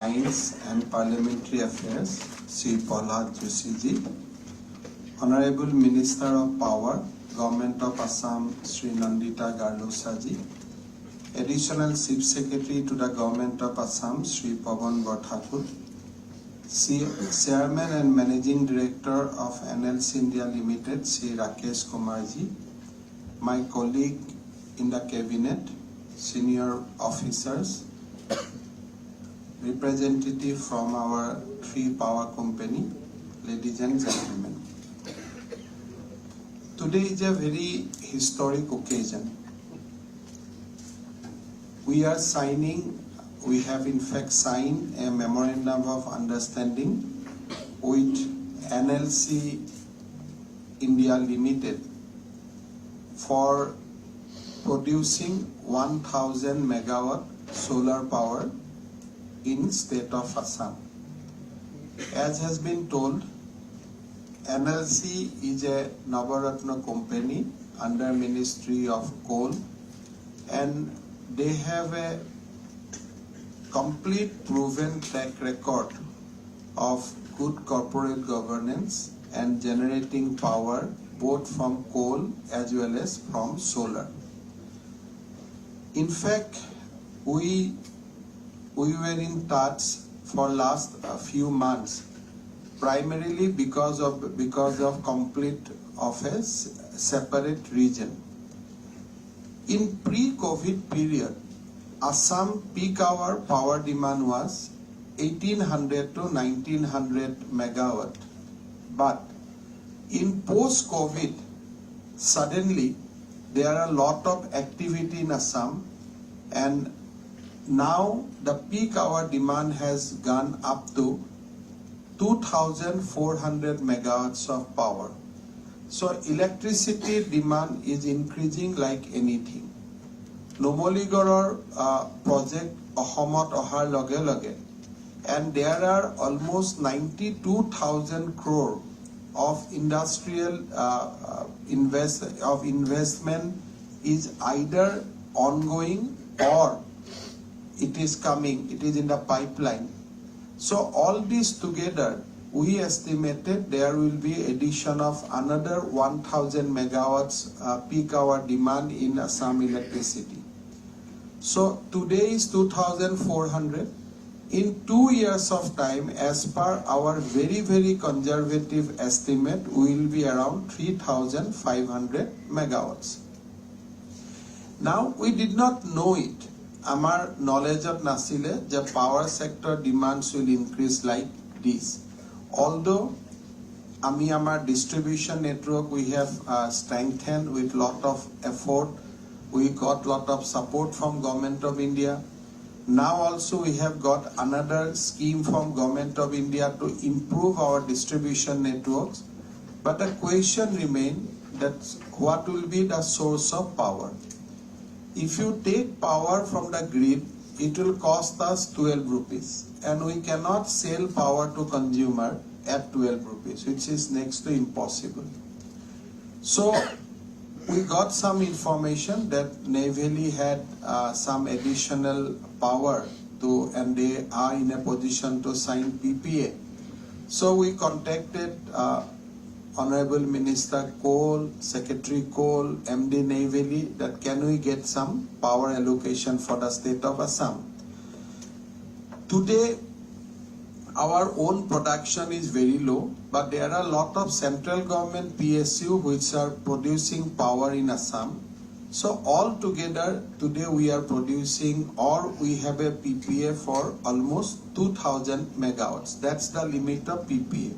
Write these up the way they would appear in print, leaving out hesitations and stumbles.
Science and Parliamentary Affairs, Sri Prahlad Joshi, Honorable Minister of Power, Government of Assam, Sri Nandita Garlosaji, Additional Chief Secretary to the Government of Assam, Sri Purwor, Chairman and Managing Director of NLCILR Limited, Sri Rakesh Kumarji, my colleague in the Cabinet, senior officers, representative from our three power company, ladies and gentlemen. Today is a very historic occasion. We have in fact signed a memorandum of understanding with NLC India Limited for producing 1000 megawatt solar power in state of Assam. As has been told, NLC is a Navaratna company under Ministry of Coal, and they have a complete proven track record of good corporate governance and generating power both from coal as well as from solar. In fact, we were in touch for last few months, primarily because of complete of a separate region. In pre-COVID period, Assam peak hour power demand was 1800 to 1900 megawatt. But in post-COVID, suddenly there are a lot of activity in Assam, and now the peak hour demand has gone up to 2400 megawatts of power. So electricity demand is increasing like anything. Numaligarhor project Ahomot ohar loge loge, and there are almost 92,000 crore of industrial investment is either ongoing or it is coming, it is in the pipeline. So all this together, we estimated there will be addition of another 1000 megawatts peak hour demand in Assam electricity. So today is 2400. In 2 years of time, as per our very conservative estimate, we will be around 3500 megawatts. Now we did not know it. Our knowledge of nasile, the power sector demands will increase like this. Although our distribution network we have strengthened with lot of effort, we got lot of support from Government of India. Now also we have got another scheme from Government of India to improve our distribution networks. But the question remains that what will be the source of power? If you take power from the grid, it will cost us 12 rupees, and we cannot sell power to consumer at 12 rupees, which is next to impossible. So we got some information that Ney Valley had some additional power and they are in a position to sign PPA. So we contacted Honorable Minister Coal, Secretary Coal, MD Ney Valley, that can we get some power allocation for the state of Assam. Today, our own production is very low, but there are a lot of central government PSU which are producing power in Assam. So all together, today we are producing, or we have a PPA for almost 2000 megawatts. That's the limit of PPA.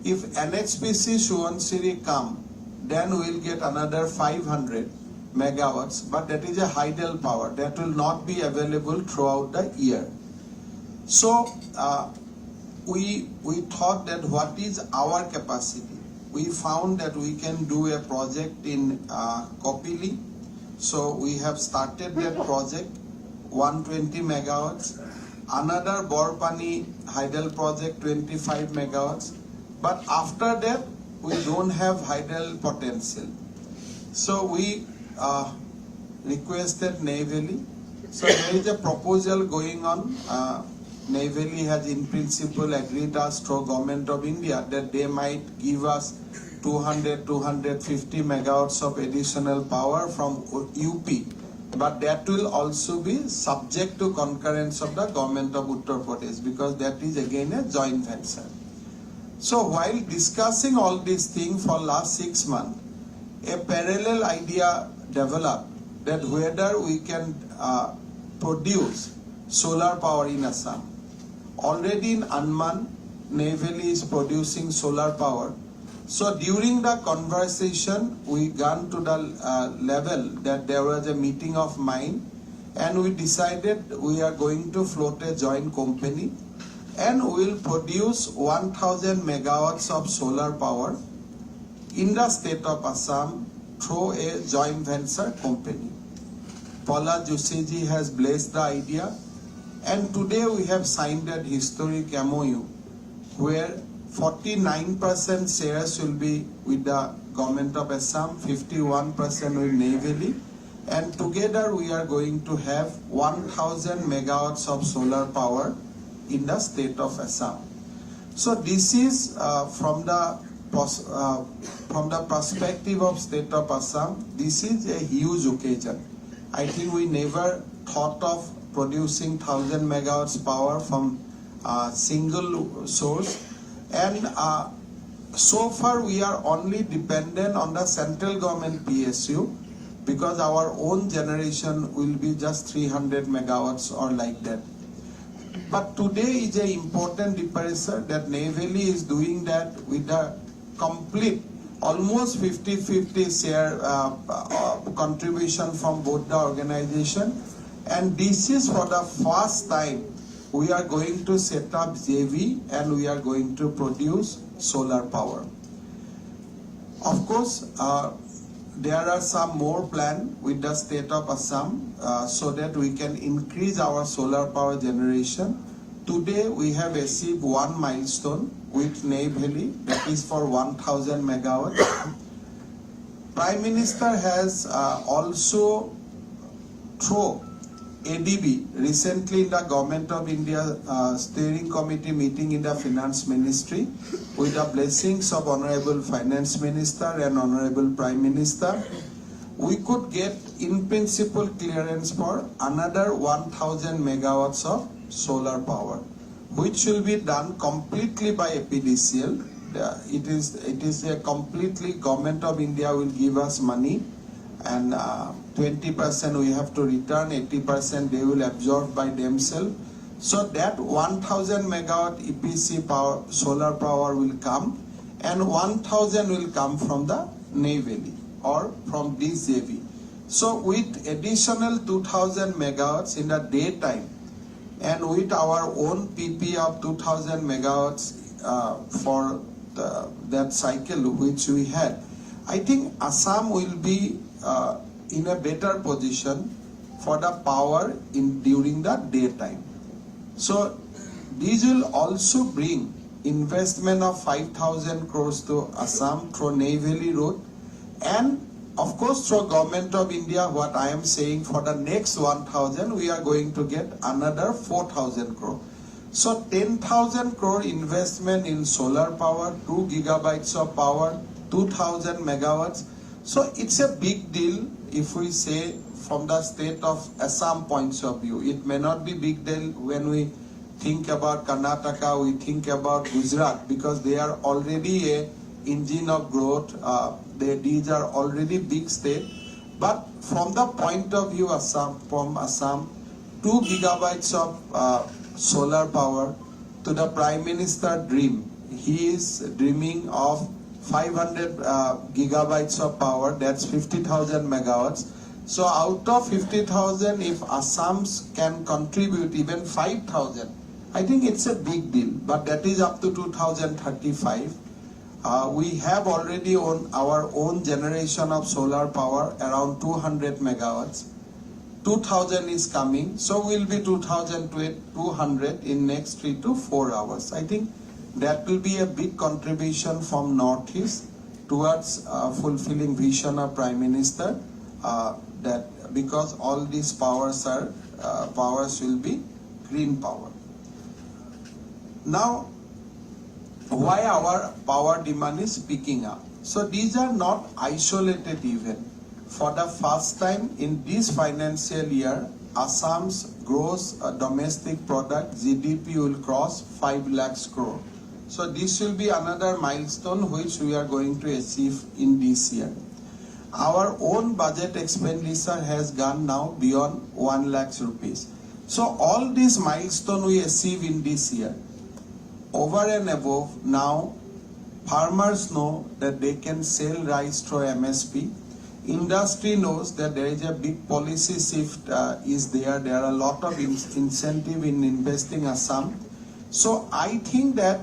If NHPC Subansiri come, then we'll get another 500 megawatts, but that is a hydel power that will not be available throughout the year. So we thought that what is our capacity? We found that we can do a project in Kopili. So we have started that project, 120 megawatts. Another Borpani hydel project, 25 megawatts. But after that, we don't have hydel potential. So we requested Ney Valley. So there is a proposal going on. Navy has in principle agreed us through Government of India that they might give us 200-250 megawatts of additional power from UP. But that will also be subject to concurrence of the Government of Uttar Pradesh, because that is again a joint venture. So while discussing all these things for last 6 months, a parallel idea developed that whether we can produce solar power in Assam. Already in Anman, Neyveli is producing solar power. So during the conversation, we got to the level that there was a meeting of mind, and we decided we are going to float a joint company and we will produce 1000 megawatts of solar power in the state of Assam through a joint venture company. Paula Joshiji has blessed the idea, and today we have signed a historic MOU where 49% shares will be with the Government of Assam, 51% with Neyveli, and together we are going to have 1000 megawatts of solar power in the state of Assam. So this is from the perspective of state of Assam, this is a huge occasion. I think we never thought of producing 1000 megawatts power from a single source, and so far we are only dependent on the central government PSU, because our own generation will be just 300 megawatts or like that. But today is an important departure that Neyveli is doing that with a complete almost 50-50 share contribution from both the organization, and this is for the first time we are going to set up JV and we are going to produce solar power. Of course, there are some more plans with the state of Assam so that we can increase our solar power generation. Today we have achieved one milestone with Neyveli, that is for 1000 megawatts. Prime Minister has also through ADB recently in the Government of India Steering Committee meeting in the Finance Ministry, with the blessings of Honorable Finance Minister and Honorable Prime Minister, we could get in principle clearance for another 1000 megawatts of solar power, which will be done completely by APDCL. It is a completely Government of India will give us money, and 20% we have to return, 80% they will absorb by themselves. So that 1000 megawatt EPC power, solar power will come, and 1000 will come from the Neyveli or from this JV. So with additional 2000 megawatts in the daytime, and with our own PP of 2000 megawatts for that cycle which we had, I think Assam will be in a better position for the power during the daytime. So these will also bring investment of 5,000 crores to Assam through Neyveli route, and of course through Government of India, what I am saying, for the next 1000 we are going to get another 4,000 crore. So 10,000 crore investment in solar power, 2 gigabytes of power, 2,000 megawatts. So it's a big deal if we say from the state of Assam points of view. It may not be big deal when we think about Karnataka, we think about Gujarat, because they are already a engine of growth. These are already big state. But from the point of view from Assam, 2 gigabytes of solar power to the Prime Minister dream. He is dreaming of 500 gigabytes of power, that's 50,000 megawatts. So out of 50,000, if Assam can contribute even 5,000, I think it's a big deal, but that is up to 2035. We have already our own generation of solar power around 200 megawatts. 2000 is coming, so we'll be 2,200 in next 3 to 4 hours. I think that will be a big contribution from Northeast towards fulfilling vision of Prime Minister, that because all these powers will be green power. Now, why our power demand is picking up? So these are not isolated events. For the first time in this financial year, Assam's gross domestic product GDP will cross 5 lakhs crore. So this will be another milestone which we are going to achieve in this year. Our own budget expenditure has gone now beyond 1 lakhs rupees. So all these milestones we achieve in this year. Over and above, now farmers know that they can sell rice through MSP. Industry knows that there is a big policy shift is there. There are a lot of incentive in investing Assam. So I think that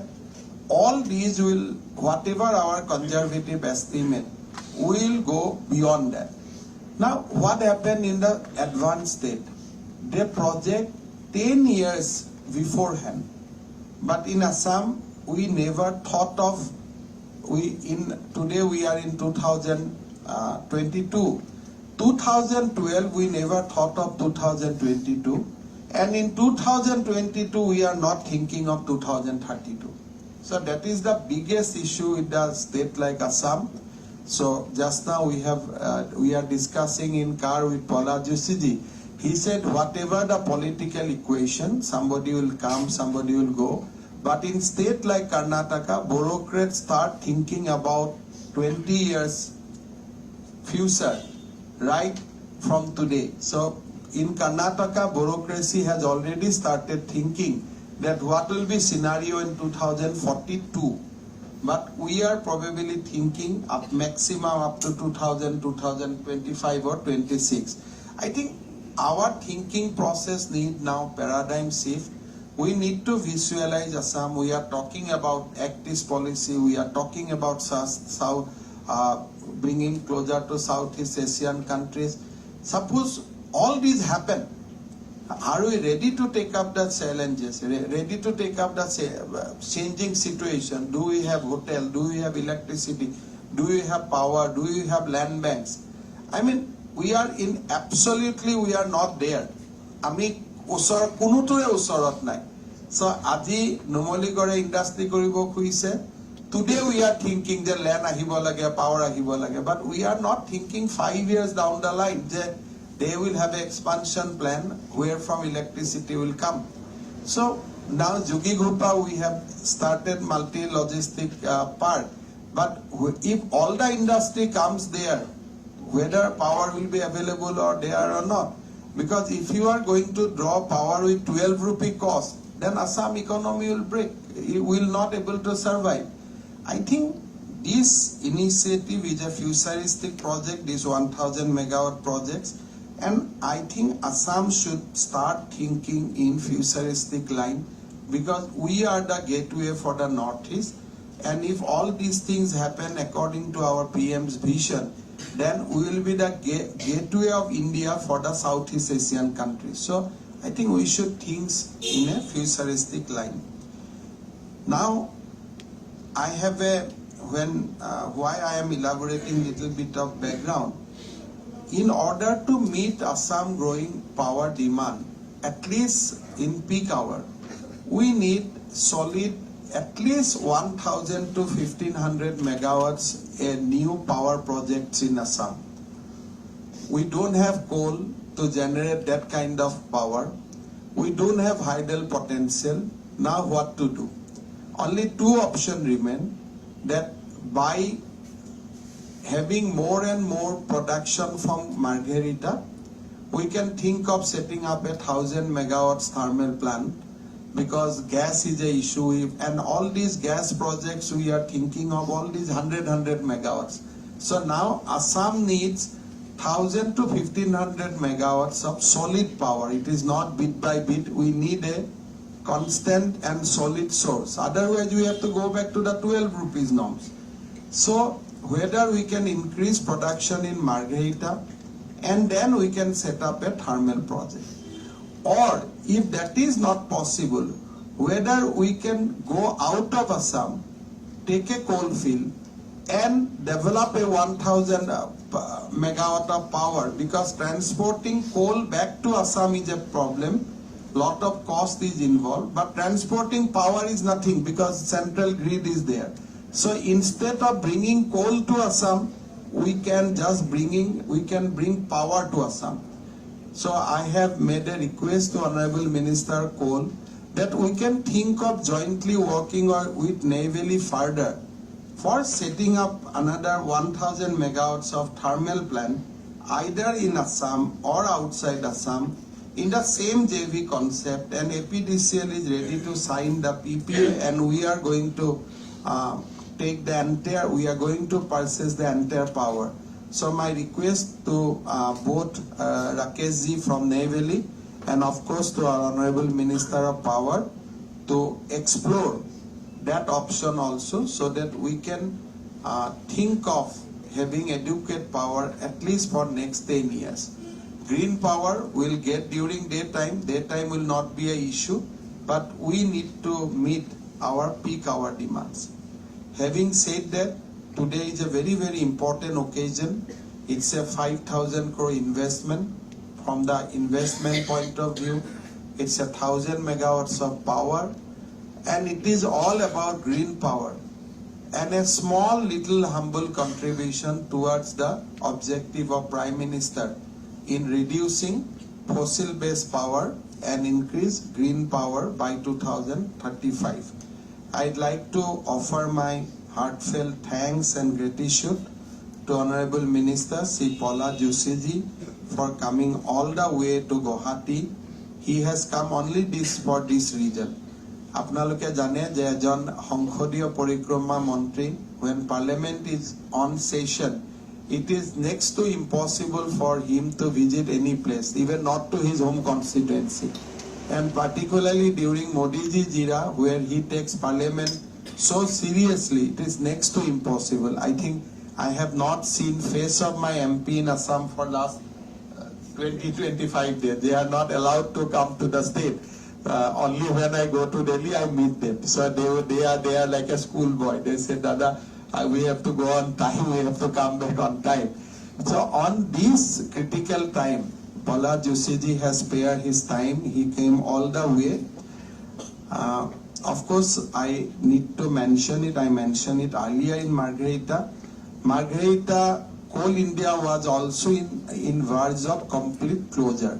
all these will, whatever our conservative estimate, will go beyond that. Now, what happened in the advanced state? They project 10 years beforehand. But in Assam, we never thought of, today we are in 2022. 2012, we never thought of 2022. And in 2022, we are not thinking of 2032. So that is the biggest issue with a state like Assam. So just now we are discussing in car with Paula Joshiji. He said whatever the political equation, somebody will come, somebody will go. But in state like Karnataka, bureaucrats start thinking about 20 years future, right from today. So in Karnataka, bureaucracy has already started thinking that what will be scenario in 2042. But we are probably thinking up maximum up to 2025 or 26. I think our thinking process need now paradigm shift. We need to visualize Assam. We are talking about Act East policy. We are talking about bringing closer to Southeast Asian countries. Suppose all these happen, are we ready to take up the challenges? Ready to take up the changing situation? Do we have hotel? Do we have electricity? Do we have power? Do we have land banks? I mean, we are in absolutely, we are not there. Ami usor kunutoe usorat nai. So aji Numoligore industry koribo kuise. Today we are thinking the land ahibo lage, power ahibo lage, but we are not thinking 5 years down the line. They will have an expansion plan where from electricity will come. So now Jugi Grupa, we have started multi-logistic park. But if all the industry comes there, whether power will be available or there or not. Because if you are going to draw power with 12 rupee cost, then Assam economy will break. It will not able to survive. I think this initiative is a futuristic project, this 1000 megawatt projects. And I think Assam should start thinking in futuristic line because we are the gateway for the Northeast. And if all these things happen according to our PM's vision, then we will be the gateway of India for the Southeast Asian countries. So I think we should think in a futuristic line. Now, I have why I am elaborating little bit of background. In order to meet Assam growing power demand, at least in peak hour, we need solid at least 1000 to 1500 megawatts new power projects in Assam. We don't have coal to generate that kind of power. We don't have hydel potential. Now what to do? Only two options remain, that by having more and more production from Margherita, we can think of setting up a 1000 megawatts thermal plant because gas is a issue, and all these gas projects we are thinking of all these 100 megawatts. So now Assam needs 1000 to 1500 megawatts of solid power. It is not bit by bit. We need a constant and solid source. Otherwise we have to go back to the 12 rupees norms. So whether we can increase production in Margherita and then we can set up a thermal project. Or if that is not possible, whether we can go out of Assam, take a coal field and develop a 1000 megawatt of power, because transporting coal back to Assam is a problem. lot of cost is involved, but transporting power is nothing because central grid is there. So instead of bringing coal to Assam, we can bring power to Assam. So I have made a request to Honorable Minister Coal that we can think of jointly working with NLCIL further for setting up another 1000 megawatts of thermal plant either in Assam or outside Assam in the same JV concept, and APDCL is ready to sign the PPA, and we are going to we are going to purchase the entire power. So my request to both Rakesh ji from NLCIL and of course to our Honorable Minister of Power to explore that option also, so that we can think of having adequate power at least for next 10 years. Green power will get during daytime will not be an issue, but we need to meet our peak hour demands. Having said that, today is a very, very important occasion. It's a 5,000 crore investment. From the investment point of view, it's 1,000 megawatts of power, and it is all about green power and a small little humble contribution towards the objective of Prime Minister in reducing fossil-based power and increase green power by 2035. I'd like to offer my heartfelt thanks and gratitude to Honorable Minister Sri Paula Joshiji for coming all the way to Guwahati. He has come only for this reason. Apnaloke jane je ejon সংসদীয় পৰিক্ৰমা মন্ত্ৰী, when parliament is on session, it is next to impossible for him to visit any place, even not to his home constituency. And particularly during Modi ji's era, where he takes parliament so seriously, it is next to impossible. I think I have not seen face of my MP in Assam for last 20-25 days. They are not allowed to come to the state. Only when I go to Delhi, I meet them. So they are like a schoolboy. They say, Dada, we have to go on time. We have to come back on time. So on this critical time, Paula Joshiji has spared his time. He came all the way. Of course, I need to mention it. I mentioned it earlier in Margherita. Margherita, Coal India was also in verge of complete closure.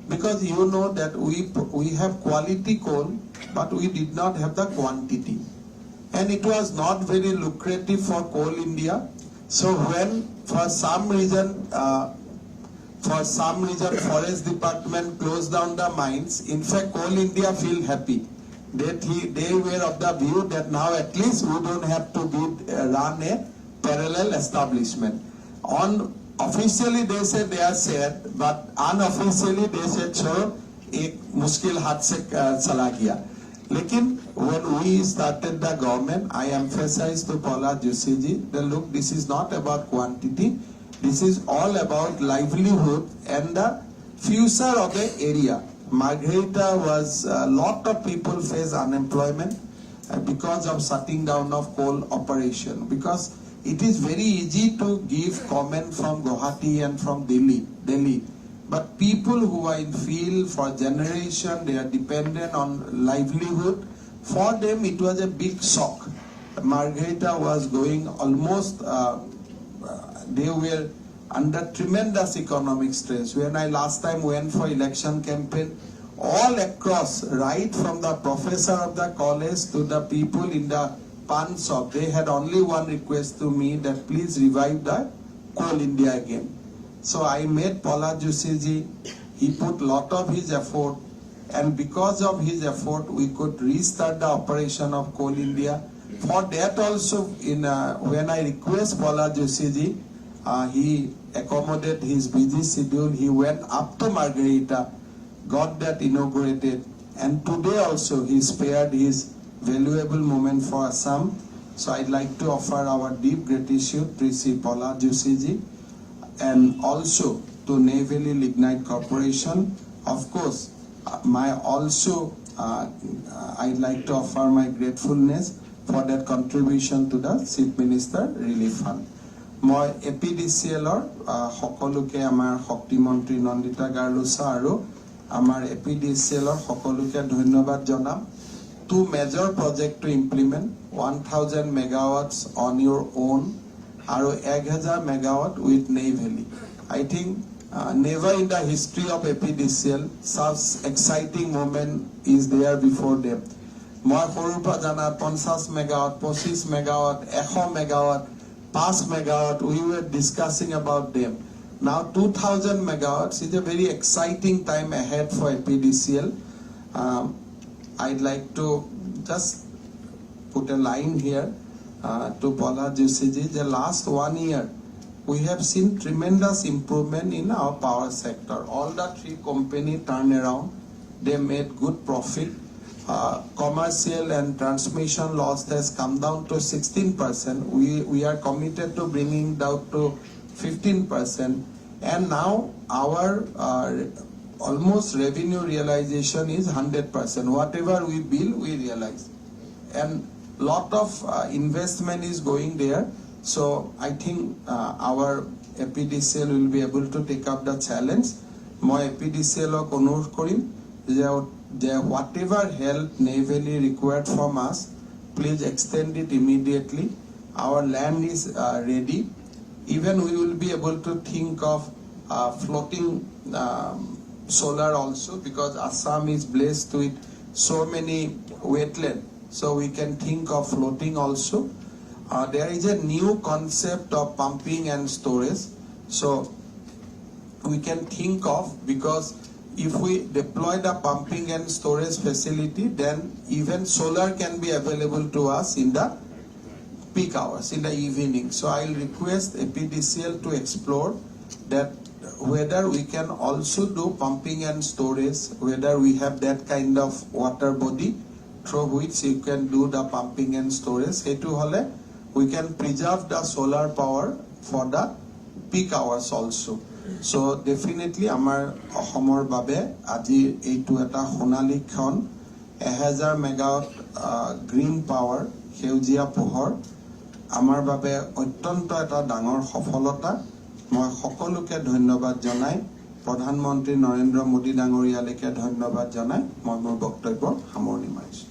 Because you know that we have quality coal, but we did not have the quantity. And it was not very lucrative for Coal India. So when for some reason Forest Department closed down the mines, in fact Coal India feel happy. That they were of the view that now at least we don't have to run a parallel establishment. Officially they said they are sad, but unofficially they said, "Chalo, ek mushkil hath se chala gaya." Lekin when we started the government, I emphasized to Paula Joshiji that look, this is not about quantity, this is all about livelihood and the future of the area. Margherita was a lot of people face unemployment because of shutting down of coal operation, because it is very easy to give comment from Guwahati and from Delhi. But people who are in field for generation, they are dependent on livelihood. For them, it was a big shock. Margherita was going almost, they were under tremendous economic stress. When I last time went for election campaign, all across, right from the professor of the college to the people in the pan shop, they had only one request to me that please revive the Coal India again. So I met Paula Joshiji. He put lot of his effort, and because of his effort, we could restart the operation of Coal India. For that also, when I request Paula Joshiji, he accommodated his busy schedule. He went up to Margherita, got that inaugurated, and today also he spared his valuable moment for Assam. So I'd like to offer our deep gratitude to Sri Paula Joshiji and also to NLCIL Lignite Corporation. Of course, I'd like to offer my gratefulness for that contribution to the Chief Minister Relief Fund. Moi APDCLৰ সকলোকে আমাৰ শক্তি মন্ত্ৰী নন্দিতা গাৰ্লুছা আৰু আমাৰ APDCLৰ সকলোকে ধন্যবাদ জনাম two major project to implement 1000 megawatts on your own আৰু 1000 megawatt with Ney Valley. I think never in the history of APDCL such exciting moment is there before them. মই সৰুৰ পৰা জানা 50 megawatt 25 megawatt 100 megawatt 5 megawatt we were discussing about them. Now 2000 megawatts is a very exciting time ahead for APDCL. I'd like to just put a line here to Paula Jusiji. The last 1 year we have seen tremendous improvement in our power sector. All the three companies turned around. They made good profit. Commercial and transmission loss has come down to 16%. We are committed to bringing down to 15%. And now our almost revenue realization is 100%. Whatever we bill, we realize. And lot of investment is going there. So I think our APDCL will be able to take up the challenge. My APDCLক অনুৰোধ কৰিম যে whatever help Ney Valley required from us, please extend it immediately. Our land is ready. Even we will be able to think of floating solar also, because Assam is blessed with so many wetlands. So we can think of floating also. There is a new concept of pumping and storage. So we can think of, because if we deploy the pumping and storage facility, then even solar can be available to us in the peak hours, in the evening. So I'll request APDCL to explore that whether we can also do pumping and storage, whether we have that kind of water body through which you can do the pumping and storage. Hetu hole we can preserve the solar power for the peak hours also. So definitely amar Ahomor babe aji eitu eta honali khon 1000 megawatt green power সেউজীয়া পোহৰ আমাৰ বাবে অত্যন্ত এটা ডাঙৰ সফলতা। মই সকলোকে ধন্যবাদ জনাই প্ৰধানমন্ত্ৰী নৰেন্দ্ৰ মোদী ডাঙৰীয়ালৈকে ধন্যবাদ জনাই মই মোৰ বক্তব্য সামৰণি মাৰিছোঁ।